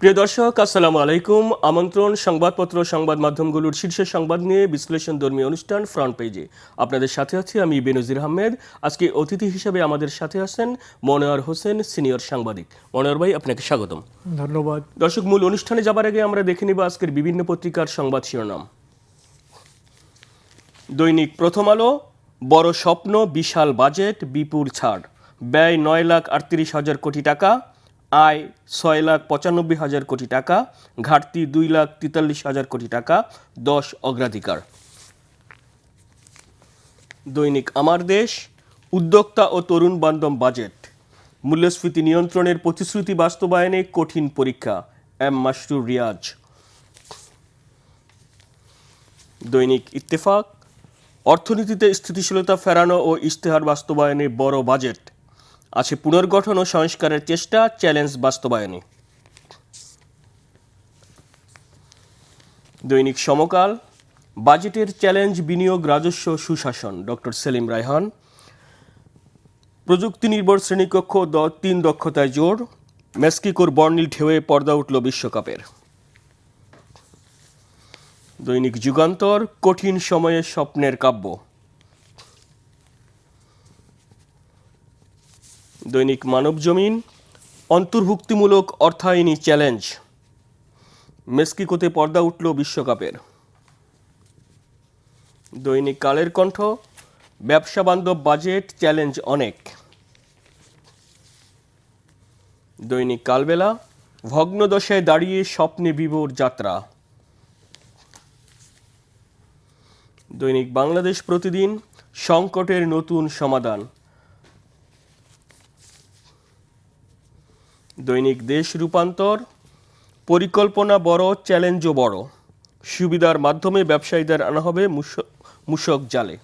প্রিয় দর্শক, আসসালামু আলাইকুম। আমন্ত্রণ সংবাদপত্র সংবাদ মাধ্যমগুলোর শীর্ষ সংবাদ নিয়ে বিশ্লেষণধর্মী অনুষ্ঠান ফ্রন্ট পেজে। আপনাদের সাথে আছি আমি বেনজির আহমেদ। আজকে অতিথি হিসেবে আমাদের সাথে আছেন মনোয়ার হোসেন, সিনিয়র সাংবাদিক। মনোয়ার ভাই, আপনাকে স্বাগতম। ধন্যবাদ। দর্শক, মূল অনুষ্ঠানে যাবার আগে আমরা দেখে নিব আজকের বিভিন্ন পত্রিকার সংবাদ শিরোনাম। দৈনিক প্রথম আলো, বড় স্বপ্ন, বিশাল বাজেট, বিপুল ছাড়। ব্যয় 9,38,000 কোটি টাকা, আয় 6,95,000 কোটি টাকা, ঘাটতি 2,43,000 কোটি টাকা, 10 অগ্রাধিকার। দৈনিক আমার দেশ, উদ্যোক্তা ও তরুণ বান্ধব বাজেট, মূল্যস্ফীতি নিয়ন্ত্রণের প্রতিশ্রুতি বাস্তবায়নে কঠিন পরীক্ষা, এম মাসরুর রিয়াজ। দৈনিক ইত্তেফাক, অর্থনীতিতে স্থিতিশীলতা ফেরানো ও ইশতেহার বাস্তবায়নে বড় বাজেট, আছে পুনর্গঠন ও সংস্কারের চেষ্টা, চ্যালেঞ্জ বাস্তবায়নে। দৈনিক সমকাল, বাজেটের চ্যালেঞ্জ, বিনিয়োগ, রাজস্ব, সুশাসন, ডক্টর সেলিম রায়হান। প্রযুক্তি নির্ভর শ্রেণীকক্ষ 3 দক্ষতায় জোর, মেক্সিকোর বর্ণিল ঢেউয়ে পর্দা উঠল বিশ্বকাপের। দৈনিক যুগান্তর, কঠিন সময়ে স্বপ্নের কাব্য। দৈনিক মানবজমিন, অন্তর্ভুক্তিমূলক অর্থায়নী চ্যালেঞ্জ, মেক্সিকোতে পর্দা উঠল বিশ্বকাপের। দৈনিক কালের কণ্ঠ, ব্যবসা বান্ধব বাজেট, চ্যালেঞ্জ অনেক। দৈনিক কালবেলা, ভগ্নদশায় দাঁড়িয়ে স্বপ্নে বিভোর যাত্রা। দৈনিক বাংলাদেশ প্রতিদিন, সংকটের নতুন সমাধান। দৈনিক দেশ রূপান্তর, পরিকল্পনা বড়, চ্যালেঞ্জও বড়, সুবিধার মাধ্যমে ব্যবসায়ীদের আনা হবে মূসক জালে।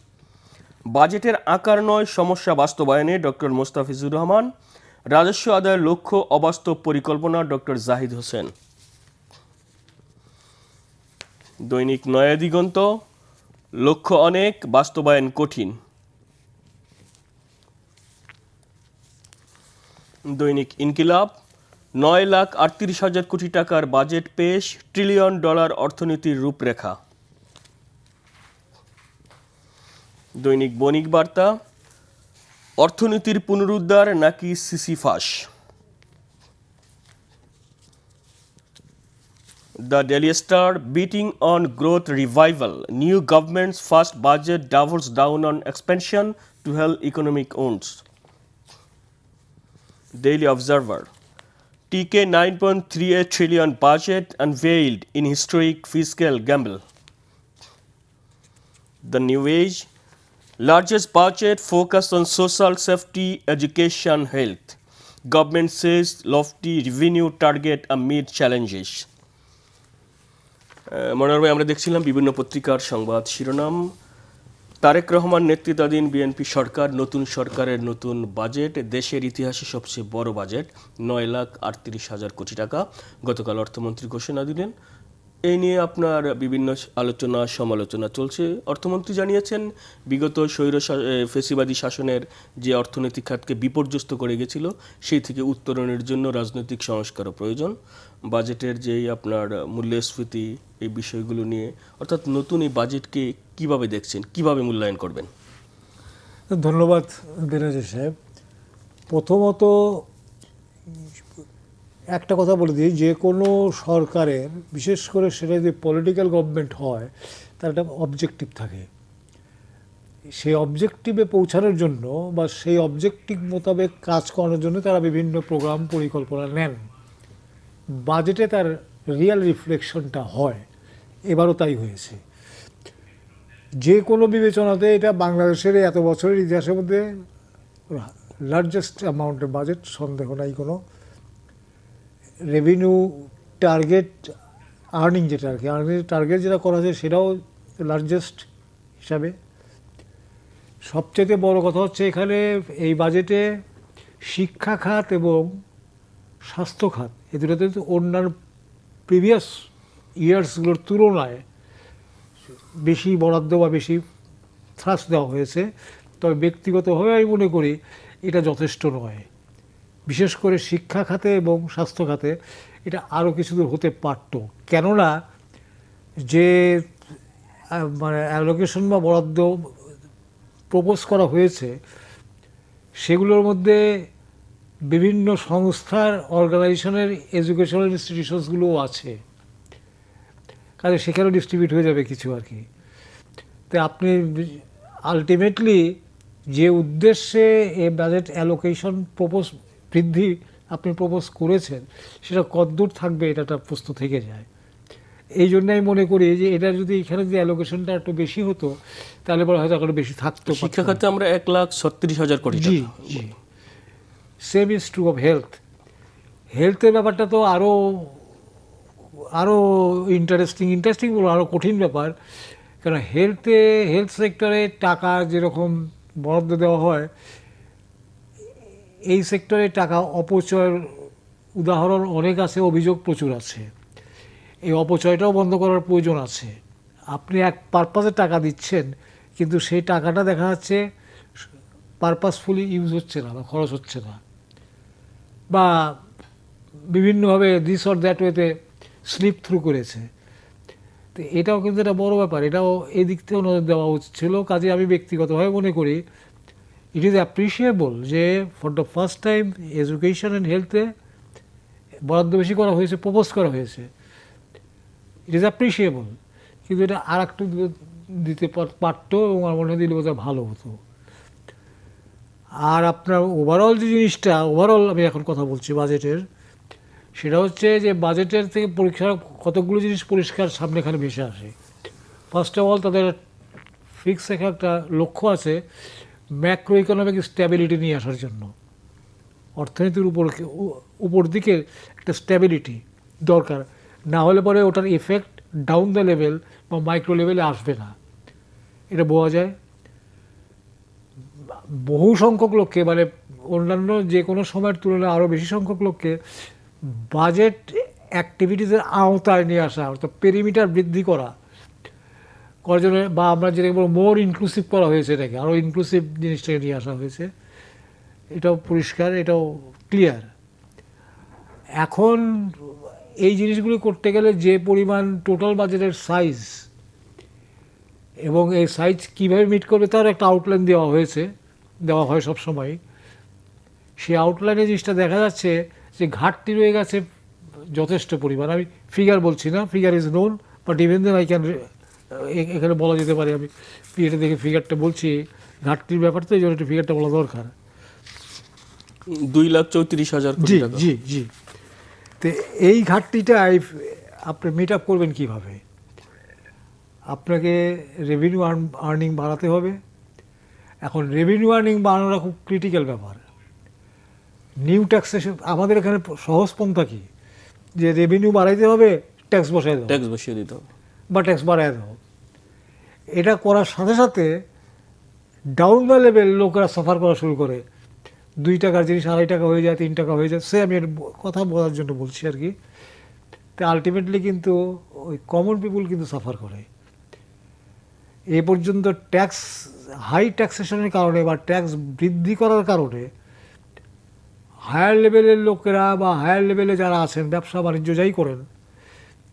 বাজেটের আকার নয়, সমস্যা বাস্তবায়নে ডক্টর মোস্তাফিজুর রহমান। রাজস্ব আদায়ের লক্ষ্য অবাস্তব পরিকল্পনা, ডক্টর জাহিদ হোসেন। দৈনিক নয়া দিগন্ত, লক্ষ্য অনেক, বাস্তবায়ন কঠিন। দৈনিক ইনকিলাব, 9,38,000 কোটি টাকার বাজেট পেশ, $1 ট্রিলিয়ন অর্থনীতির রূপরেখা। দৈনিক বণিক বার্তা, অর্থনীতির পুনরুদ্ধার নাকি Sisyphus. The Daily Star, beating on growth revival, new government's first budget doubles down on expansion to help economic ones. Daily Observer, TK 9.38 trillion budget unveiled in historic fiscal gamble. The New Age, largest budget focused on social safety, education, health. Government says lofty revenue target amid challenges. Monowar ভাই, আমরা দেখছিলাম বিভিন্ন পত্রিকার সংবাদ শিরোনাম। তারেক রহমান নেতৃত্বাধীন BNP সরকার, নতুন সরকারের নতুন বাজেট, দেশের ইতিহাসে সবচেয়ে বড় বাজেট, 9,38,000 কোটি টাকা গতকাল অর্থমন্ত্রী ঘোষণা দিলেন। এই নিয়ে আপনার বিভিন্ন আলোচনা সমালোচনা চলছে। অর্থমন্ত্রী জানিয়েছেন, বিগত ফেসিবাদী শাসনের যে অর্থনৈতিক খাতকে বিপর্যস্ত করে গেছিল, সেই থেকে উত্তরণের জন্য রাজনৈতিক সংস্কারও প্রয়োজন। বাজেটের যেই আপনার মূল্যস্ফীতি, এই বিষয়গুলো নিয়ে, অর্থাৎ নতুন এই বাজেটকে কিভাবে দেখছেন, কিভাবে মূল্যায়ন করবেন? ধন্যবাদ বেনজির সাহেব। প্রথমত একটা কথা বলে দিই, যে কোনো সরকারের, বিশেষ করে সেটা যদি পলিটিক্যাল গভর্নমেন্ট হয়, তার একটা অবজেক্টিভ থাকে। সেই অবজেক্টিভে পৌঁছানোর জন্য বা সেই অবজেক্টিভ মোতাবেক কাজ করানোর জন্য তারা বিভিন্ন প্রোগ্রাম পরিকল্পনা নেন। বাজেটে তার রিয়েল রিফ্লেকশনটা হয়, এবারও তাই হয়েছে। যে কোনো বিবেচনাতে এটা বাংলাদেশের এত বছরের ইতিহাসের মধ্যে লার্জেস্ট অ্যামাউন্টের বাজেট, সন্দেহ নাই কোনো। রেভিনিউ টার্গেট, আর্নিং যেটা আর কি, আর্নিং টার্গেট যেটা করা যায় সেটাও লার্জেস্ট হিসাবে। সবচেয়ে বড় কথা হচ্ছে এখানে এই বাজেটে শিক্ষা খাত এবং স্বাস্থ্য খাত, এই দুটোতে অন্যান্য প্রিভিয়াস ইয়ার্সগুলোর তুলনায় বেশি বরাদ্দ বা বেশি থ্রাস্ট দেওয়া হয়েছে। তবে ব্যক্তিগতভাবে আমি মনে করি এটা যথেষ্ট নয়। বিশেষ করে শিক্ষা খাতে এবং স্বাস্থ্য খাতে এটা আরও কিছু দূর হতে পারত। কেননা যে মানে অ্যালোকেশন বা বরাদ্দ প্রপোজ করা হয়েছে সেগুলোর মধ্যে বিভিন্ন সংস্থার অর্গানাইজেশনের এডুকেশনাল ইনস্টিটিউশনসগুলোও আছে, কাজে সেখানেও ডিস্ট্রিবিউট হয়ে যাবে কিছু আর কি। তো আপনি আলটিমেটলি যে উদ্দেশ্যে এ বাজেট অ্যালোকেশন বৃদ্ধি আপনি প্রপোজ করেছেন সেটা কতদূর থাকবে এটা একটা প্রশ্ন থেকে যায়। এই জন্য আমি মনে করি যে এটা যদি এখানে যদি অ্যালোকেশনটা একটু বেশি হতো তাহলে পরে হয়তো আরও বেশি থাকতো। শিক্ষা খাতে আমরা 1,36,000 কোটি জি টাকা। জি, সেম ইজ ট্রু অফ হেলথের ব্যাপারটা তো আরও ইন্টারেস্টিং বলো, আরও কঠিন ব্যাপার। কারণ হেলথ সেক্টরে টাকা যেরকম বরাদ্দ দেওয়া হয়, এই সেক্টরে টাকা অপচয়ের উদাহরণ অনেক আছে, অভিযোগ প্রচুর আছে। এই অপচয়টাও বন্ধ করার প্রয়োজন আছে। আপনি এক পারপাসে টাকা দিচ্ছেন কিন্তু সেই টাকাটা দেখা যাচ্ছে পারপাসফুলি ইউজ হচ্ছে না বা খরচ হচ্ছে না, বা বিভিন্নভাবে দিস অর দ্যাট ওয়েতে স্লিপ থ্রু করেছে। তো এটাও কিন্তু একটা বড় ব্যাপার, এটাও এই দিক থেকেও নজর দেওয়া উচিত ছিল। কাজে আমি ব্যক্তিগতভাবে মনে করি ইট ইজ অ্যাপ্রিসিয়েবল যে for the first time education and হেলথে বরাদ্দ বেশি করা হয়েছে, প্রপোজ করা হয়েছে। ইট ইজ অ্যাপ্রিসিয়েবল, কিন্তু এটা আর একটু দিতে পারতো এবং আমার মনে হয় দিলে বোধহয় ভালো হতো। আর আপনার ওভারঅল যে জিনিসটা, ওভারঅল আমি এখন কথা বলছি বাজেটের, সেটা হচ্ছে যে বাজেটের থেকে কতগুলো জিনিস পরিষ্কার সামনেখানে ভেসে আসে। ফার্স্ট অফ অল তাদের ফিক্স একটা লক্ষ্য আছে ম্যাক্রো ইকোনমিক স্ট্যাবিলিটি নিয়ে আসার জন্য। অর্থনীতির উপর দিকে একটা স্ট্যাবিলিটি দরকার, না হলে পরে ওটার এফেক্ট ডাউন দ্য লেভেল বা মাইক্রো লেভেলে আসবে না, এটা বোঝা যায়। বহু সংখ্যক লোককে, মানে অন্যান্য যে কোনো সময়ের তুলনায় আরও বেশি সংখ্যক লোককে বাজেট অ্যাক্টিভিটিসের আওতায় নিয়ে আসা, অর্থাৎ পেরিমিটার বৃদ্ধি করার জন্য, বা আমরা যেটাকে বলবো মোর ইনক্লুসিভ করা হয়েছে, এটাকে আরও ইনক্লুসিভ জিনিসটাকে নিয়ে আসা হয়েছে। এটাও পরিষ্কার, এটাও ক্লিয়ার। এখন এই জিনিসগুলি করতে গেলে যে পরিমাণ টোটাল বাজেটের সাইজ এবং এই সাইজ কীভাবে মিট করবে তার একটা আউটলাইন দেওয়া হয় সবসময়। সেই আউটলাইনে জিনিসটা দেখা যাচ্ছে যে ঘাটতি রয়ে গেছে যথেষ্ট পরিমাণ। আমি ফিগার বলছি না, figure is known, but even then I can, এখানে বলা যেতে পারে, আমি পিএটা দেখে ফিগারটা বলছি, ঘাটতির ব্যাপার তো এই জন্য একটা ফিগারটা বলা দরকার। 2,34,000 কোটি জি টাকা। জি জি তো এই ঘাটতিটা আপনি মিট আপ করবেন কীভাবে? আপনাকে রেভিনিউ আর্নিং বাড়াতে হবে। এখন রেভিনিউ আর্নিং বাড়ানোটা খুব ক্রিটিক্যাল ব্যাপার। নিউ ট্যাক্সেশন, আমাদের এখানে সহজ পন্থা কি, যে রেভিনিউ বাড়াইতে হবে, ট্যাক্স বসিয়ে দিতে হবে বা ট্যাক্স বাড়াই দাও। এটা করার সাথে সাথে ডাউন দ্য লেভেল লোকেরা সাফার করা শুরু করে। 2 টাকার জিনিস 2.5 টাকা হয়ে যায়, 3 টাকা হয়ে যায়, সে আমি কথা বলার জন্য বলছি আর কি। তো আলটিমেটলি কিন্তু ওই কমন পিপুল কিন্তু সাফার করে। এ পর্যন্ত হাই ট্যাক্সেশনের কারণে বা ট্যাক্স বৃদ্ধি করার কারণে হায়ার লেভেলের লোকেরা বা হায়ার লেভেলে যারা আছেন, ব্যবসা বাণিজ্য যাই করেন,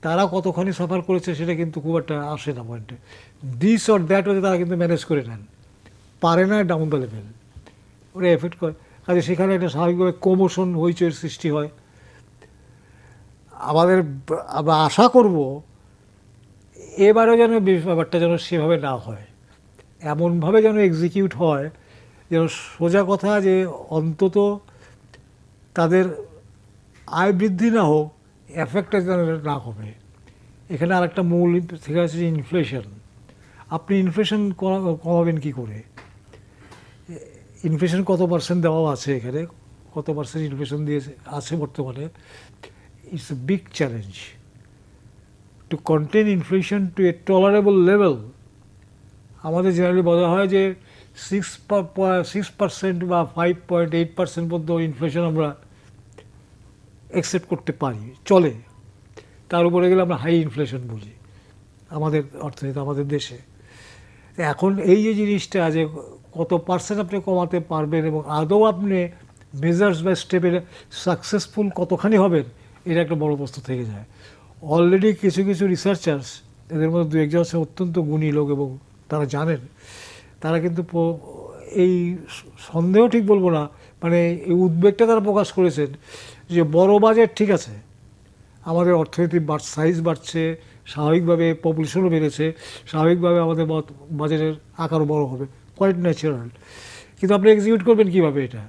তারা কতখানি সাফার করেছে সেটা কিন্তু খুব একটা আসে না পয়েন্টে। দিস অর দ্যাট ওয়ে তারা কিন্তু ম্যানেজ করে নেন, পারে না ডাউন দ্য লেভেল, ওরা এফেক্ট করে। কাজে সেখানে একটা স্বাভাবিকভাবে কমোশন হইচইয়ের সৃষ্টি হয়। আমরা আশা করব এবারও যেন ব্যাপারটা যেন সেভাবে না হয়, এমনভাবে যেন এক্সিকিউট হয় যেন সোজা কথা যে অন্তত তাদের আয় বৃদ্ধি না হোক, এফেক্টটা যেন না কমে। এখানে আরেকটা মূল থেকে আছে যে ইনফ্লেশন। আপনি ইনফ্লেশন কমাবেন কী করে? ইনফ্লেশন কত পার্সেন্ট দেওয়া আছে এখানে, কত পার্সেন্ট ইনফ্লেশন দিয়েছে আছে বর্তমানে, it's a big challenge to contain inflation to a tolerable level. আমাদের জেনারেলি বলা হয় যে 6% বা 5.8% পর্যন্ত ইনফ্লেশন আমরা অ্যাকসেপ্ট করতে পারি, চলে। তার উপরে গেলে আমরা হাই ইনফ্লেশন বলি আমাদের অর্থনীতি, আমাদের দেশে। এখন এই যে জিনিসটা যে কত পার্সেন্ট আপনি কমাতে পারবেন এবং আদৌ আপনি মেজার্স বা স্টেপে সাকসেসফুল কতখানি হবেন, এটা একটা বড় প্রশ্ন থেকে যায়। অলরেডি কিছু কিছু রিসার্চার্স, এদের মধ্যে দু একজন আছে অত্যন্ত গুণী লোক এবং তারা জানেন, তারা কিন্তু এই সন্দেহ ঠিক বলবো না, মানে এই উদ্বেগটা তারা প্রকাশ করেছেন যে বড় বাজেট ঠিক আছে, আমাদের অর্থনৈতিক সাইজ বাড়ছে, স্বাভাবিকভাবে পপুলেশনও বেড়েছে, স্বাভাবিকভাবে আমাদের বাজেটের আকারও বড় হবে, কোয়াইট ন্যাচারাল। কিন্তু আপনি এক্সিকিউট করবেন কীভাবে এটা?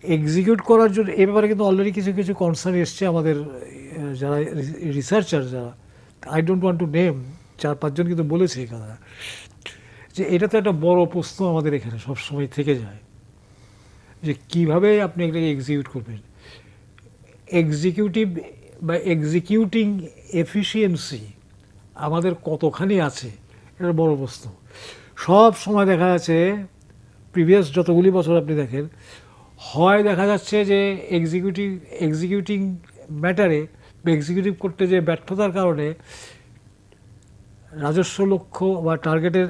এক্সিকিউট করার জন্য এ ব্যাপারে কিন্তু অলরেডি কিছু কিছু কনসার্ন এসছে আমাদের যারা রিসার্চার, যারা I don't want to name, 4-5 জন কিন্তু বলেছে এই কথা, যে এটা তো একটা বড় প্রশ্ন আমাদের এখানে সবসময় থেকে যায় যে কীভাবে আপনি এটাকে এক্সিকিউট করবেন। এক্সিকিউটিভ বা এক্সিকিউটিং এফিসিয়েন্সি আমাদের কতখানি আছে, এটা বড় প্রশ্ন। সব সময় দেখা যাচ্ছে, প্রিভিয়াস যতগুলি বছর আপনি দেখেন, হয় দেখা যাচ্ছে যে এক্সিকিউটিং ম্যাটারে বা এক্সিকিউটিভ করতে যে ব্যর্থতার কারণে রাজস্ব লক্ষ্য বা টার্গেটের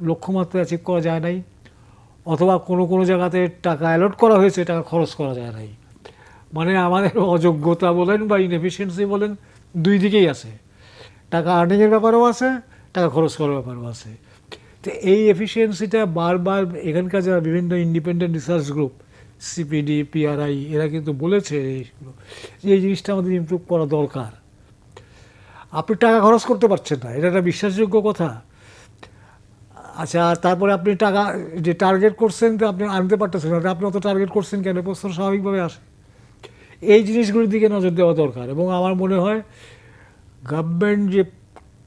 লক্ষ্যমাত্রা অ্যাচিভ করা যায় নাই, অথবা কোনো কোনো জায়গাতে টাকা অ্যালট করা হয়েছে, টাকা খরচ করা যায় নাই। মানে আমাদের অযোগ্যতা বলেন বা ইনএফিসিয়েন্সি বলেন, দুই দিকেই আছে। টাকা আর্নিংয়ের ব্যাপারেও আছে, টাকা খরচ করার ব্যাপারেও আছে। তো এই এফিসিয়েন্সিটা বারবার এখানকার যারা বিভিন্ন independent research group, CPD, PRI, এরা কিন্তু বলেছে এইগুলো, যে এই জিনিসটা আমাদের ইমপ্রুভ করা দরকার। আপনি টাকা খরচ করতে পারছেন না, এটা একটা বিশ্বাসযোগ্য কথা। আচ্ছা, আর তারপরে আপনি টাকা যে টার্গেট করছেন তো আপনি আনতে পারতেছেন না, আপনি অত টার্গেট করছেন কেন? প্রশ্ন স্বাভাবিকভাবে আসে। এই জিনিসগুলির দিকে নজর দেওয়া দরকার। এবং আমার মনে হয় গভর্নমেন্ট যে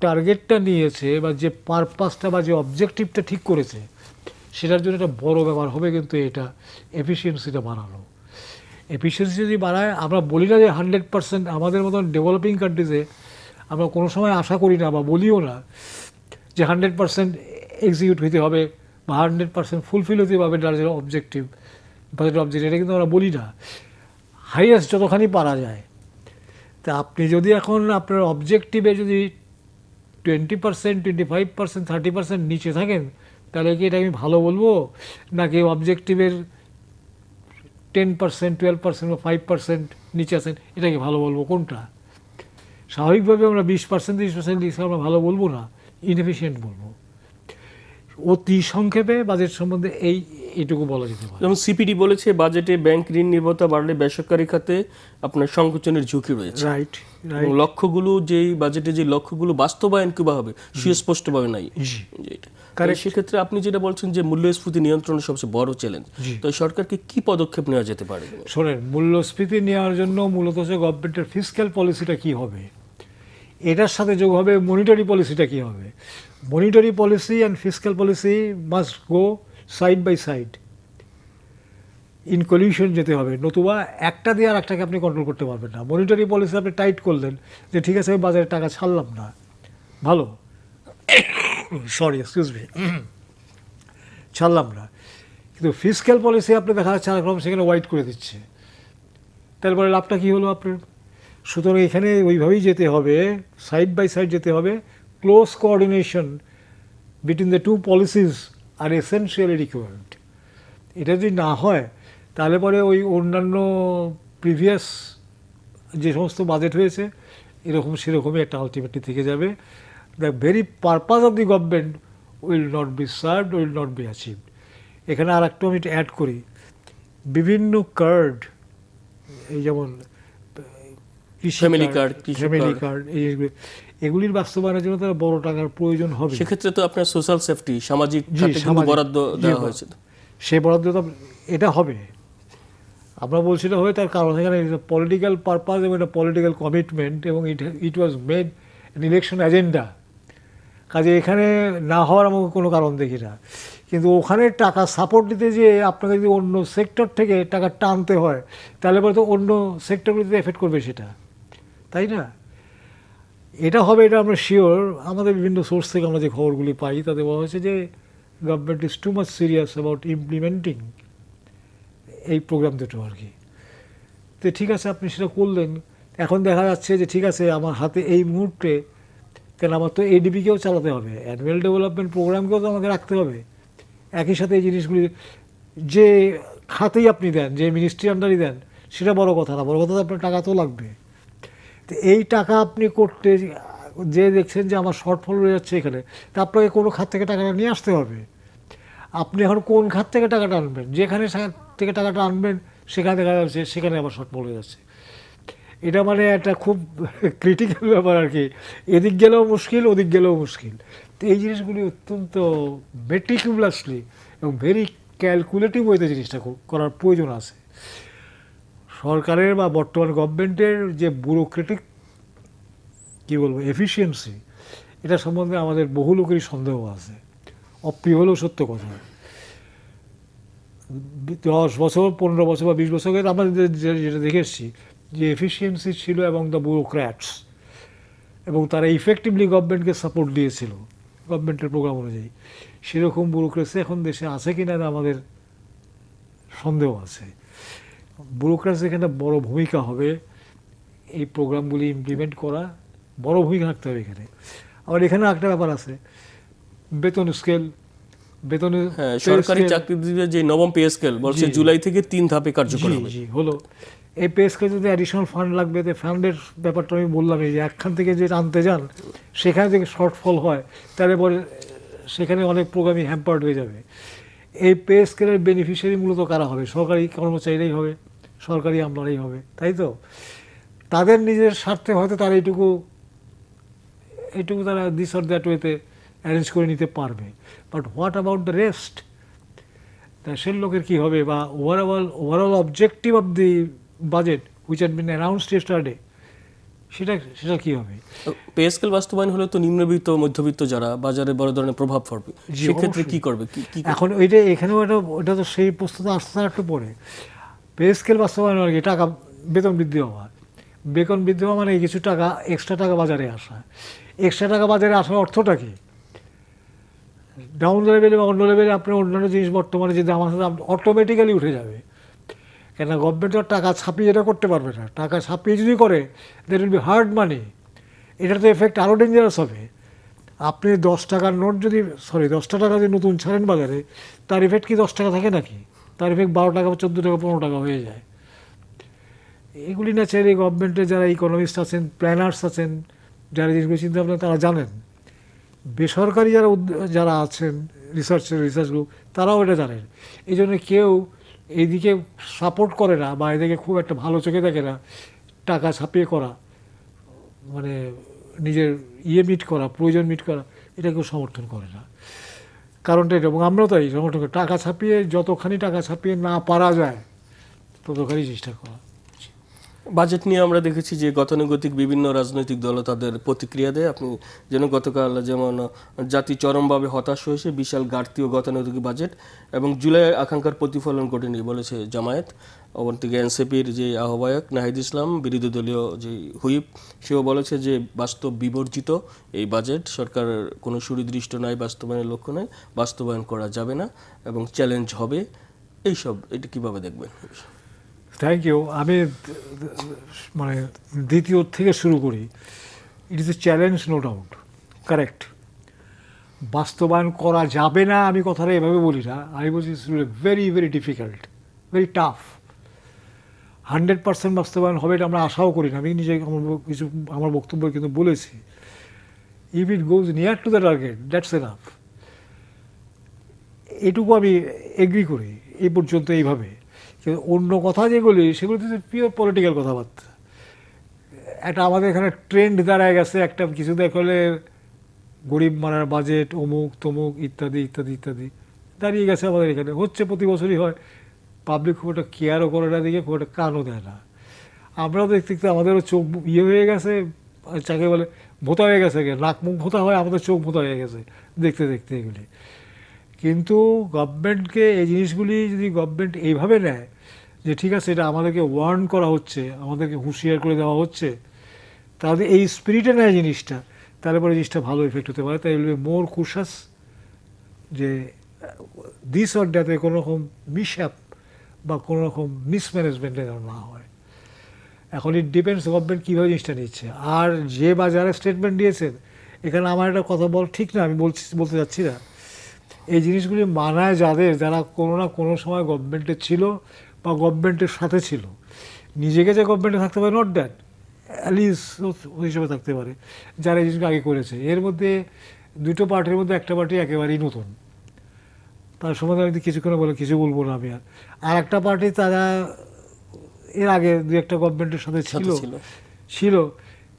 টার্গেটটা নিয়েছে বা যে পারপাসটা বা যে অবজেক্টিভটা ঠিক করেছে, সেটার জন্য একটা বড় ব্যাপার হবে কিন্তু এটা এফিসিয়েন্সিটা বাড়ানো। এফিসিয়েন্সি যদি বাড়ায়, আমরা বলি না যে 100%, আমাদের মতন ডেভেলপিং কান্ট্রিজে আমরা কোনো সময় আশা করি না বা বলিও না যে 100% এক্সিকিউট হইতে হবে বা 100% ফুলফিল হতে হবে বাজেট অবজেক্টিভ, এটা কিন্তু আমরা বলি না। হাইয়েস্ট যতখানি পারা যায়। তা আপনি যদি এখন আপনার অবজেক্টিভে যদি 20%, 25%, 30% নিচে থাকেন, তাহলে কি এটা আমি ভালো বলবো? নাকি অবজেক্টিভের 10%, 12% বা 5% নিচে আছেন, এটাকে ভালো বলবো? কোনটা? স্বাভাবিকভাবে আমরা 20%, 30% নিচে আমরা ভালো বলবো না, ইনএফিশিয়েন্ট বলবো। অতি সংক্ষেপে বাজেট সম্বন্ধে এইটুকু বলা যেতে পারে। যেমন সিপিডি বলেছে, বাজেটে ব্যাংক ঋণ নির্ভরতা বাড়লে বেসরকারি খাতে আপনার সংকোচনের ঝুঁকি রয়েছে। রাইট। এবং লক্ষ্যগুলো, যেই বাজেটে যে লক্ষ্যগুলো বাস্তবায়ন কিভাবে হবে সুস্পষ্টভাবে নাই। সেক্ষেত্রে আপনি যেটা বলছেন যে মূল্যস্ফীতি নিয়ন্ত্রণের সবচেয়ে বড় চ্যালেঞ্জ, তো সরকারকে কি পদক্ষেপ নেওয়া যেতে পারে? শোনেন, মূল্যস্ফীতি নেওয়ার জন্য মূলত হচ্ছে গভর্নমেন্টের ফিসক্যাল পলিসিটা কী হবে, এটার সাথে যোগ হবে মনিটারি পলিসিটা কী হবে। Monetary policy and fiscal policy must go side by side, in collusion যেতে হবে, নতুবা একটা দিয়ে আর একটাকে আপনি কন্ট্রোল করতে পারবেন না। মনিটারি পলিসি আপনি টাইট করলেন যে ঠিক আছে আমি বাজারে টাকা ছাড়লাম না, ভালো, সরি এক্সকিউজ মি, ছাড়লাম না, কিন্তু ফিসক্যাল পলিসি আপনি দেখা যাচ্ছে আরেকরকম সেখানে ওয়াইড করে দিচ্ছে, তারপরে লাভটা কী হলো আপনার? সুতরাং এখানে ওইভাবেই যেতে হবে, সাইড বাই সাইড যেতে হবে। Close coordination between the two policies are essentially required. এটা যদি না হয়, তাহলে পরে ওই অন্যান্য প্রিভিয়াস যে সমস্ত বাজেট হয়েছে এরকম সেরকমই একটা আলটিমেটলি থেকে যাবে। The very purpose of the government will not be served, will not be achieved. এখানে আর একটু আমি অ্যাড করি, বিভিন্ন কার্ড, এই যেমন ফ্যামিলি কার্ড, এগুলির বাস্তবায়নের জন্য তারা বড় টাকার প্রয়োজন হবে। সেক্ষেত্রে তো আপনার সোশ্যাল সেফটি, সামাজিক বরাদ্দ দেওয়া হয়েছে, সেই বরাদ্দ এটা হবে। আমরা বলছি এটা হবে, তার কারণ এখানে পলিটিক্যাল পারপাস এবং একটা পলিটিক্যাল কমিটমেন্ট, এবং it was made an election agenda. কাজে এখানে না হওয়ার আমাকে কোনো কারণ দেখি না। কিন্তু ওখানে টাকা সাপোর্ট দিতে যে আপনাকে যদি অন্য সেক্টর থেকে টাকা টানতে হয়, তাহলে পরে তো অন্য সেক্টরগুলিতে এফেক্ট করবে সেটা, তাই না? এটা হবে, এটা আমরা শিওর। আমাদের বিভিন্ন সোর্স থেকে আমরা যে খবরগুলি পাই তাতে বলা হয়েছে যে government is too much serious about implementing এই প্রোগ্রাম দুটো আর কি। তো ঠিক আছে, আপনি সেটা করলেন। এখন দেখা যাচ্ছে যে ঠিক আছে, আমার হাতে এই মুহূর্তে, কেন আমার তো এডিবিকেও চালাতে হবে, অ্যানুয়াল ডেভেলপমেন্ট প্রোগ্রামকেও তো আমাকে রাখতে হবে। একই সাথে এই জিনিসগুলি যে খাতেই আপনি দেন, যে মিনিস্ট্রি আন্ডারই দেন, সেটা বড় কথা না, বড় কথা তো আপনার টাকা তো লাগবে। তো এই টাকা আপনি করতে যে দেখছেন যে আমার শর্টফল রয়ে যাচ্ছে এখানে, তা আপনাকে কোনো খাত থেকে টাকাটা নিয়ে আসতে হবে। আপনি এখন কোন খাত থেকে টাকাটা আনবেন? যেখানে থেকে টাকাটা আনবেন সেখানে দেখা যাচ্ছে সেখানে আবার শর্টফল হয়ে যাচ্ছে। এটা মানে একটা খুব ক্রিটিক্যাল ব্যাপার আর কি। এদিক গেলেও মুশকিল, ওদিক গেলেও মুশকিল। তো এই জিনিসগুলি অত্যন্ত মেটিকুলাসলি এবং ভেরি ক্যালকুলেটিভ ওয়েতে জিনিসটা করার প্রয়োজন আছে। সরকারের বা বর্তমান গভর্নমেন্টের যে ব্যুরোক্রেটিক কী বলবো এফিসিয়েন্সি, এটা সম্বন্ধে আমাদের বহু লোকেরই সন্দেহ আছে। অপ্রিয় হলেও সত্য কথা। 10 বছর, 15 বছর বা 20 বছর আগে আমরা যেটা দেখে এসেছি যে এফিসিয়েন্সি ছিল এবং দ্য ব্যুরোক্র্যাটস, এবং তারা ইফেক্টিভলি গভর্নমেন্টকে সাপোর্ট দিয়েছিল গভর্নমেন্টের প্রোগ্রাম অনুযায়ী, সেরকম ব্যুরোক্রেসি এখন দেশে আছে কি না আমাদের সন্দেহ আছে। ব্যুরোক্রেসি এখানে বড় ভূমিকা হবে, এই প্রোগ্রামগুলি ইমপ্লিমেন্ট করা বড় ভূমিকা রাখতে হবে এখানে। আবার এখানে একটা ব্যাপার আছে, বেতন স্কেল, বেতনের সরকারি চাকরিজীবীদের যে নবম পে স্কেল বলছে জুলাই থেকে 3 ধাপে কার্যকর হবে। জি হলো। এই পে স্কেল যদি অ্যাডিশনাল ফান্ড লাগবে, তো ফান্ডের ব্যাপারটা আমি বললাম, এই যে একখান থেকে যে আনতে যান সেখানে থেকে শর্টফল হয়, তাহলে পরে সেখানে অনেক প্রোগ্রামই হ্যাম্পার্ড হয়ে যাবে। এই পে স্কেলের বেনিফিশিয়ারি মূলত কারা হবে? সরকারি কর্মচারীরাই হবে, সরকারি আমলারাই হবে, তাই তো? তাদের নিজের স্বার্থে হয়তো তারা এইটুকু তারা দিস অর দ্যাট ওয়েতে অ্যারেঞ্জ করে নিতে পারবে। But what about the rest? দেশের লোকের কী হবে? বা overall objective of the budget which had been announced yesterday, সেটা কী হবে? পে স্কেল বাস্তবায়ন হলে তো নিম্নবিত্ত মধ্যবিত্ত যারা বাজারে বড় ধরনের প্রভাব পড়বে, সেক্ষেত্রে কি করবে? এখন এখানেও ওটা তো সেই প্রস্তুত আসতে একটু পরে। পে স্কেল বাস্তবায়ন আর কি, টাকা বেতন বৃদ্ধি হওয়া, বেতন বৃদ্ধি হওয়া মানে কিছু টাকা এক্সট্রা টাকা বাজারে আসা। এক্সট্রা টাকা বাজারে আসার অর্থটা কি? ডাউন লেভেলে বা অন্য লেভেলে আপনার অন্যান্য জিনিস বর্তমানে যে দাম আছে অটোমেটিক্যালি উঠে যাবে। কেন গভর্নমেন্ট তো টাকা ছাপিয়ে এটা করতে পারবে না। টাকা ছাপিয়ে যদি করে দ্যাট উইল বি হার্ড মানি। এটার তো এফেক্ট আরও ডেঞ্জারাস হবে। আপনি 10 টাকার নোট যদি 10 টাকা যদি নতুন ছাড়েন বাজারে, তার ইফেক্ট কি 10 টাকা থাকে নাকি? তার ইফেক্ট 12 টাকা, 14 টাকা, 15 টাকা হয়ে যায়। এগুলি না চাইলে গভর্নমেন্টের যারা ইকোনমিস্ট আছেন, প্ল্যানার্স আছেন, যারা জিনিসগুলো চিন্তা ভাবনা তারা জানেন। বেসরকারি যারা আছেন রিসার্চ গ্রুপ, তারাও এটা জানেন। এই জন্য কেউ এইদিকে সাপোর্ট করে না বা এদিকে খুব একটা ভালো চোখে দেখে না। টাকা ছাপিয়ে করা মানে নিজের মিট করা, প্রয়োজন মিট করা, এটা কেউ সমর্থন করে না। কারণটা এটা, এবং আমরাও তাই সমর্থন করি। টাকা ছাপিয়ে যতখানি টাকা ছাপিয়ে না পারা যায় ততখানি চেষ্টা করা। বাজেট নিয়ে আমরা দেখেছি যে গতানুগতিক বিভিন্ন রাজনৈতিক দল তাদের প্রতিক্রিয়া দেয়। আপনি যেন গতকাল যেমন জাতি চরমভাবে হতাশ হয়েছে, বিশাল ঘাটতি ও গতানুগতিক বাজেট এবং জুলাই আকাঙ্ক্ষার প্রতিফলন ঘটেনি বলেছে জামায়াত। অপরদিকে এনসিপির যে আহ্বায়ক নাহিদ ইসলাম, বিরোধী দলীয় যে হুইপ, সেও বলেছে যে বাস্তব বিবর্জিত এই বাজেট, সরকার কোনো সুনির্দিষ্ট নাই, বাস্তবায়নের লক্ষ্য নাই, বাস্তবায়ন করা যাবে না এবং চ্যালেঞ্জ হবে। এইসব এটা কীভাবে দেখবেন? Thank you. আমি মানে দ্বিতীয় থেকে শুরু করি। It is a challenge, no doubt, correct. বাস্তবায়ন করা যাবে না আমি কথাটা এভাবে বলি না, আমি বলছি very very difficult, very tough. 100% বাস্তবায়ন হবে এটা আমরা আশাও করি না। আমি নিজে আমার বক্তব্য কিন্তু বলেছি, if it goes near to the target that's enough. এটুকু আমি এগ্রি করি এই পর্যন্ত এইভাবে। কিন্তু অন্য কথা যেগুলি সেগুলো তো পিওর পলিটিক্যাল কথাবার্তা। একটা আমাদের এখানে ট্রেন্ড দাঁড়ায় গেছে, একটা কিছু দেখলে গরিব মারার বাজেট, অমুক তমুক ইত্যাদি ইত্যাদি ইত্যাদি দাঁড়িয়ে গেছে আমাদের এখানে, হচ্ছে প্রতি বছরই হয়। পাবলিক খুব একটা কেয়ারও করে না, দিকে খুব একটা কানও দেয় না। আমরাও দেখতে দেখতে আমাদেরও চোখ হয়ে গেছে, যাকে বলে ভোতা হয়ে গেছে, নাক মুখ ভোতা হয়, আমাদের চোখ ভোতা হয়ে গেছে দেখতে দেখতে এগুলি। কিন্তু গভর্নমেন্টকে এই জিনিসগুলি যদি গভর্নমেন্ট এইভাবে নেয় যে ঠিক আছে এটা আমাদেরকে ওয়ার্ন করা হচ্ছে, আমাদেরকে হুঁশিয়ার করে দেওয়া হচ্ছে, তাহলে এই স্পিরিটে নেয় জিনিসটা, তাহলে পরে জিনিসটা ভালো এফেক্ট হতে পারে। তাই উইল বি মোর কুশাস যে দিস অর দ্যাতে কোনো রকম মিসহ্যাপ বা কোনো রকম মিসম্যানেজমেন্টে যেন না হয়। এখন ইট ডিপেন্ডস গভর্নমেন্ট কীভাবে জিনিসটা নিচ্ছে। আর যে বা যারা স্টেটমেন্ট দিয়েছেন, এখানে আমার একটা কথা ঠিক না, আমি বলতে যাচ্ছি না। এই জিনিসগুলি মানায় যারা কোনো না কোনো সময় গভর্নমেন্টে ছিল বা গভর্নমেন্টের সাথে ছিল, নিজেকে যে গভর্নমেন্টে থাকতে পারে নট দ্যাট, অ্যালিস হিসেবে থাকতে পারে, যারা এই জিনিসটা আগে করেছে। এর মধ্যে দুটো পার্টির মধ্যে একটা পার্টি একেবারেই নতুন, তার সম্বন্ধে আমি কিছুক্ষণ বলে কিছু বলবো না আমি। আর একটা পার্টি তারা এর আগে দু একটা গভর্নমেন্টের সাথে ছিল,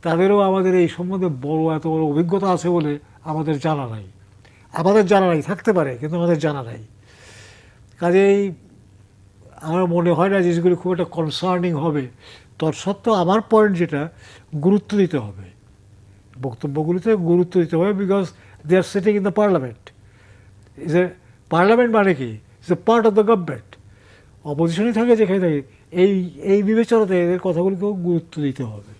তাদেরও আমাদের এই সম্বন্ধে এত বড় অভিজ্ঞতা আছে বলে আমাদের জানা নাই। থাকতে পারে, কিন্তু আমাদের জানা নাই। কাজেই আমার মনে হয় না জিনিসগুলি খুব একটা কনসার্নিং হবে। তৎসত্ত্বেও আমার পয়েন্ট যেটা, গুরুত্ব দিতে হবে, বক্তব্যগুলিতে গুরুত্ব দিতে হবে, because they are sitting in the parliament. Parliament মানে কি? It's a part of the government. অপোজিশনই থাকে যেখানে থাকে, এই বিবেচনাতে এদের কথাগুলিকেও গুরুত্ব দিতে হবে।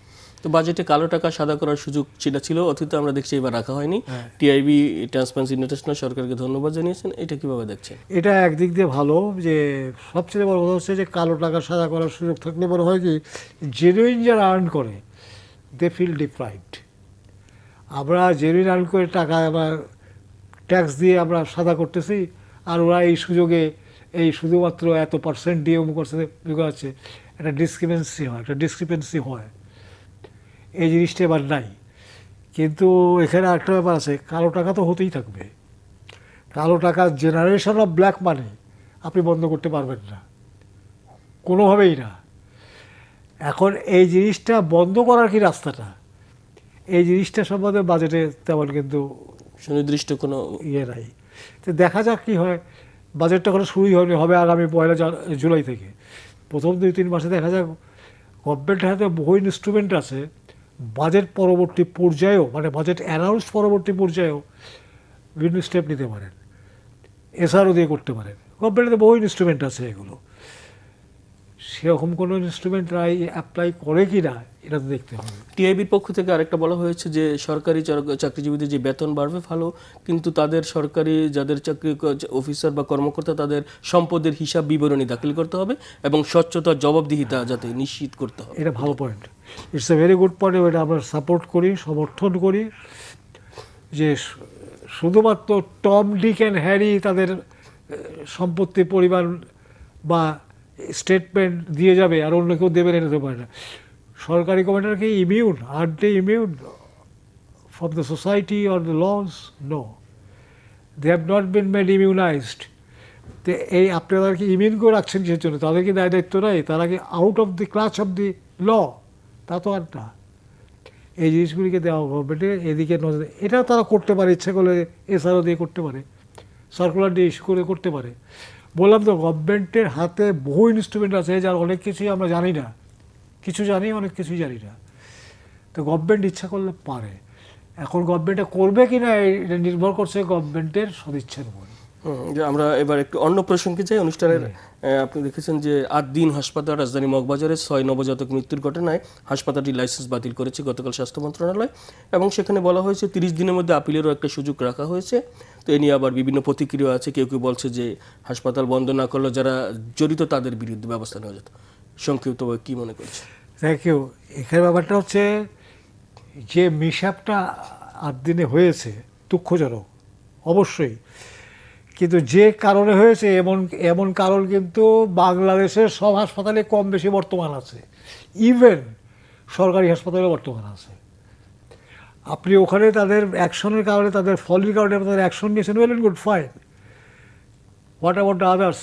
তো বাজেটে কালো টাকা সাদা করার সুযোগ ছিল অতীতে, আমরা দেখছি এবার রাখা হয়নি। টিআইবি, ট্রান্সপারেন্সি ইন্টারন্যাশনাল সরকারকে ধন্যবাদ জানিয়েছেন। এটা কিভাবে দেখছেন? এটা একদিক দিয়ে ভালো, যে সবচেয়ে বড় কথা হচ্ছে যে কালো টাকা সাদা করার সুযোগ থাকলে বড় হয় কি, জেনুইন যারা আর্ন করে দে ফিল ডিপ্রাইভড। আমরা জেনুইন আর্ন করে টাকা আমরা ট্যাক্স দিয়ে আমরা সাদা করতেছি, আর ওরা এই সুযোগে এই শুধুমাত্র এত পার্সেন্ট দিয়ে অমুক পার্সেন্ট আছে, একটা ডিসক্রিপেন্সি হয়। এই জিনিসটা এবার নাই। কিন্তু এখানে আরেকটা ব্যাপার আছে, কালো টাকা তো হতেই থাকবে। কালো টাকা জেনারেশন অফ ব্ল্যাক মানি আপনি বন্ধ করতে পারবেন না, কোনোভাবেই না। এখন এই জিনিসটা বন্ধ করার কি রাস্তাটা, এই জিনিসটা সম্বন্ধে বাজেটে তেমন কিন্তু সুনির্দিষ্ট কোনো ইয়ে নাই। তো দেখা যাক কী হয়। বাজেটটা কোনো শুরুই হয়নি, হবে আগামী 1 জুলাই থেকে। প্রথম 2-3 মাসে দেখা যাক। গভর্নমেন্টের হাতে বহু ইনস্ট্রুমেন্ট আছে, বাজেট পরবর্তী পর্যায়েও, মানে বাজেট অ্যানাউন্স পরবর্তী পর্যায়েও বিভিন্ন স্টেপ নিতে পারেন, এসআরও দিয়ে করতে পারেন। গভর্নমেন্টের বহু ইনস্ট্রুমেন্ট আছে, এগুলো সেরকম কোনো ইনস্ট্রুমেন্ট অ্যাপ্লাই করে কি না এটা তো দেখতে হবে। টিআইবির পক্ষ থেকে আরেকটা বলা হয়েছে যে সরকারি চাকরিজীবীদের যে বেতন বাড়বে ভালো, কিন্তু তাদের সরকারি যাদের চাকরি অফিসার বা কর্মকর্তা, তাদের সম্পদের হিসাব বিবরণী দাখিল করতে হবে এবং স্বচ্ছতা, জবাবদিহিতা যাতে নিশ্চিত করতে হবে। এটা ভালো point, it's a very good point. এটা আমরা সাপোর্ট করি, সমর্থন করি, যে শুধুমাত্র টম, ডিক অ্যান্ড হ্যারি তাদের সম্পত্তি, পরিমাণ বা স্টেটমেন্ট দিয়ে যাবে আর অন্য কেউ দেবে নিতে পারে না। সরকারি কমান্ডার কি immune? Are they immune from the society or the laws? No, they have not been made immunized. তো এই আপনি তাদেরকে ইমিউন করে রাখছেন কিসের জন্য? তাদের কি দায়িত্ব নাই? তারা কি out of the clutch of the law? তা তো আর না। এই জিনিসগুলিকে দেওয়া গভর্নমেন্টে এদিকে নজর, এটাও তারা করতে পারে, ইচ্ছে করলে এসআরও দিয়ে করতে পারে, সার্কুলার দিয়ে ইস্যু করে করতে পারে। বললাম তো, গভর্নমেন্টের হাতে বহু ইনস্ট্রুমেন্ট আছে, যার অনেক কিছুই আমরা জানি না, কিছু জানি, অনেক কিছুই জানি না। তো গভর্নমেন্ট ইচ্ছা করলে পারে। এখন গভর্নমেন্টে করবে কি না এটা নির্ভর করছে গভর্নমেন্টের সদিচ্ছার উপর। আমরা এবার একটু অন্য প্রসঙ্গে যাই। অনুষ্ঠানের আপনি দেখেছেন যে 8 দিন হাসপাতাল, রাজধানী মগবাজারে 6 নবজাতক মৃত্যুর ঘটনায় হাসপাতালটির লাইসেন্স বাতিল করেছে গতকাল স্বাস্থ্য মন্ত্রণালয়, এবং সেখানে বলা হয়েছে 30 দিনের মধ্যে আপিলেরও একটা সুযোগ রাখা হয়েছে। তো এ নিয়ে আবার বিভিন্ন প্রতিক্রিয়া আছে। কেউ কেউ বলছে যে হাসপাতাল বন্ধ না করলে যারা জড়িত তাদের বিরুদ্ধে ব্যবস্থা নেওয়া যেত। সংক্ষিপ্তভাবে কী মনে করছে? Thank you. এখানে ব্যাপারটা হচ্ছে যে মিশআপটা 8 দিনে হয়েছে দুঃখজনক অবশ্যই, কিন্তু যে কারণে হয়েছে এমন কারণ কিন্তু বাংলাদেশের সব হাসপাতালে কম বেশি বর্তমান আছে, ইভেন সরকারি হাসপাতালেও বর্তমান আছে। আপনি ওখানে তাদের অ্যাকশনের কারণে, তাদের ফলের কারণে তাদের অ্যাকশন নিয়েছেন, well and good, fine. What about the others?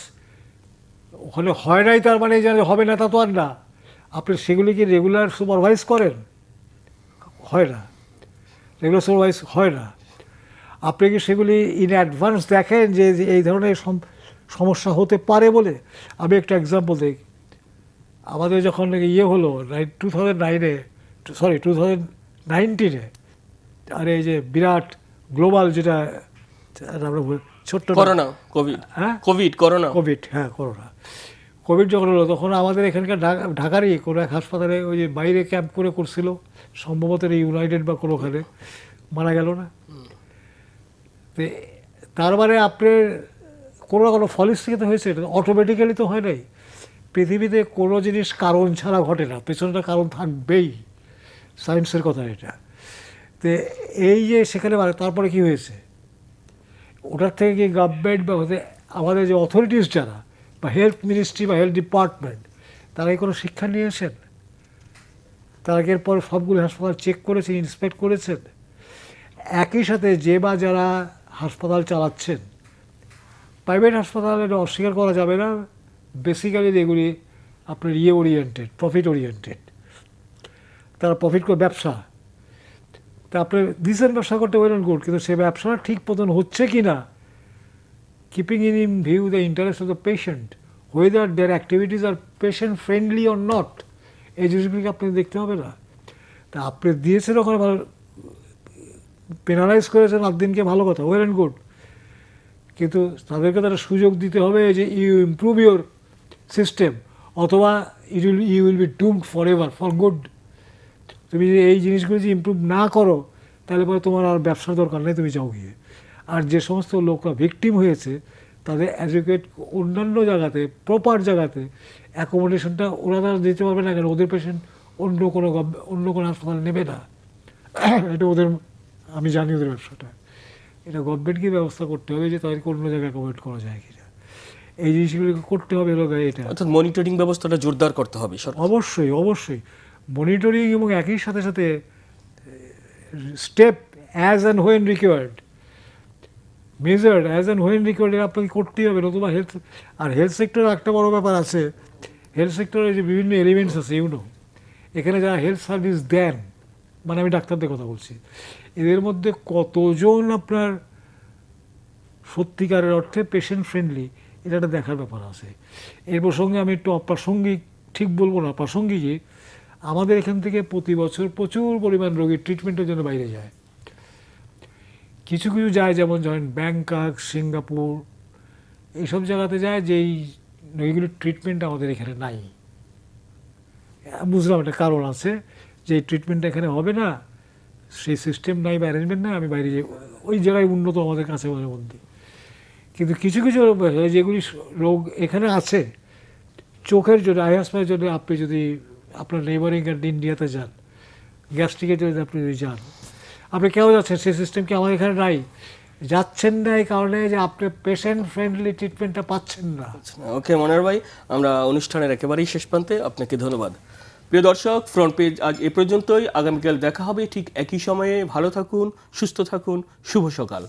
ওখানে হয় নাই তার মানে যে হবে না তা তো আর না। আপনি সেগুলি কি রেগুলার সুপারভাইজ করেন? হয় না, রেগুলার সুপারভাইজ হয় না। আপনি কি সেগুলি ইন অ্যাডভান্স দেখেন যে এই ধরনের সমস্যা হতে পারে বলে? আমি একটা এক্সাম্পল দিই। আমাদের যখন ইয়ে হলো 2019-এ, আর এই যে বিরাট গ্লোবাল যেটা আমরা ছোট্ট করোনা, কোভিড, কোভিড যখন হলো, তখন আমাদের এখানকার ঢাকারই কোনো এক হাসপাতালে ওই যে বাইরে ক্যাম্প করছিল, সম্ভবত ইউনাইটেড বা কোনোখানে, মারা গেল না? তার মানে আপনার কোনো না কোনো ফলিস থেকে তো হয়েছে, এটা অটোমেটিক্যালি তো হয় নাই। পৃথিবীতে কোনো জিনিস কারণ ছাড়া ঘটে না, পেছনটা কারণ থাকবেই, সায়েন্সের কথা এটা। তো এই যে সেখানে তারপরে কি হয়েছে, ওটার থেকে কি গভর্নমেন্ট বা আমাদের যে অথরিটিস যারা, বা হেলথ মিনিস্ট্রি বা হেলথ ডিপার্টমেন্ট, তারা কি কোনো শিক্ষা নিয়েছেন? তার আগের পর সবগুলো হাসপাতাল চেক করেছেন, ইন্সপেক্ট করেছেন। একই সাথে যে বা যারা হাসপাতাল চালাচ্ছেন, প্রাইভেট হাসপাতাল, এটা অস্বীকার করা যাবে না, বেসিক্যালি এগুলি আপনার ওরিয়েন্টেড, প্রফিট ওরিয়েন্টেড। তারা প্রফিট করে ব্যবসা, তা আপনি দিচ্ছেন ব্যবসা করতে ওয়েল অ্যান্ড গুড, কিন্তু সে ব্যবসাটা ঠিক মতন হচ্ছে কি না, keeping in view the interest of the patient, whether their activities are patient friendly or not, এই জিনিসগুলিকে আপনি দেখতে হবে না। তা আপনি দিয়েছেন ওখানে ভালো, পেনালাইজ করেছেন একদিনকে, ভালো কথা, ওয়েল অ্যান্ড গুড, কিন্তু তাদেরকে তারা সুযোগ দিতে হবে যে ইউ ইমপ্রুভ ইউর সিস্টেম, অথবা you will be doomed for ever for good. তুমি যদি এই জিনিসগুলো যদি ইমপ্রুভ না করো, তাহলে পরে তোমার আর ব্যবসার দরকার নেই, তুমি যাও গিয়ে। আর যে সমস্ত লোকরা ভিকটিম হয়েছে তাদের অ্যাডভোকেট অন্যান্য জায়গাতে, প্রপার জায়গাতে অ্যাকোমোডেশনটা ওরা তারা দিতে পারবে না, কেন ওদের পেশেন্ট অন্য কোনো হাসপাতাল নেবে না। এটা ওদের, আমি জানি ওদের ব্যবসাটা, এটা গভর্নমেন্টকে ব্যবস্থা করতে হবে যে তাদেরকে অন্য জায়গায় অ্যাকোমোডেট করা যায় কিনা, এই জিনিসগুলোকে করতে হবে। এটা অর্থাৎ মনিটরিং ব্যবস্থাটা জোরদার করতে হবে সরকার। অবশ্যই অবশ্যই মনিটরিং, এবং একই সাথে সাথে step as and when required, measured as and when required, আপনাকে করতেই হবে, নতুবা হেলথ। আর হেলথ সেক্টরে একটা বড় ব্যাপার আছে, হেলথ সেক্টরে যে বিভিন্ন এলিমেন্টস আছে, এখানে যারা হেলথ সার্ভিস দেন, মানে আমি ডাক্তারদের কথা বলছি, এদের মধ্যে কতজন আপনার সত্যিকারের অর্থে পেশেন্ট ফ্রেন্ডলি, এটা একটা দেখার ব্যাপার আছে। এর প্রসঙ্গে আমি একটু অপ্রাসঙ্গিক, ঠিক বলবো না, প্রাসঙ্গিকই, আমাদের এখান থেকে প্রতি বছর প্রচুর পরিমাণ রোগী ট্রিটমেন্টের জন্য বাইরে যায়। কিছু কিছু যায়, যেমন ধরেন ব্যাংকক, সিঙ্গাপুর, এইসব জায়গাতে যায়, যেই রোগীগুলোর ট্রিটমেন্ট আমাদের এখানে নাই। বুঝলাম একটা কারণ আছে, যে এই ট্রিটমেন্টটা এখানে হবে না, সেই সিস্টেম নাই বা অ্যারেঞ্জমেন্ট নাই, আমি বাইরে যাই, ওই জায়গায় উন্নত আমাদের কাছে মধ্যে। কিন্তু কিছু কিছু যেগুলি রোগ এখানে আছে, চোখের জন্য, আই হসপিটালের জন্য, আপনি যদি আপনার নেইবারিং ইন্ডিয়াতে যান, গ্যাস্ট্রিকের জন্য আপনি যদি যান, আপনি কেউ যাচ্ছেন, সেই সিস্টেম কি আমাদের এখানে নাই? যাচ্ছেন না এই কারণে যে আপনি পেশেন্ট ফ্রেন্ডলি ট্রিটমেন্টটা পাচ্ছেন না। ওকে মনোহর ভাই, আমরা অনুষ্ঠানের একেবারেই শেষ প্রান্তে, আপনাকে ধন্যবাদ। প্রিয় দর্শক, ফ্রন্ট পেজ আজ এ পর্যন্তই। আগামীকাল দেখা হবে ঠিক একই সময়ে। ভালো থাকুন, সুস্থ থাকুন, শুভ সকাল।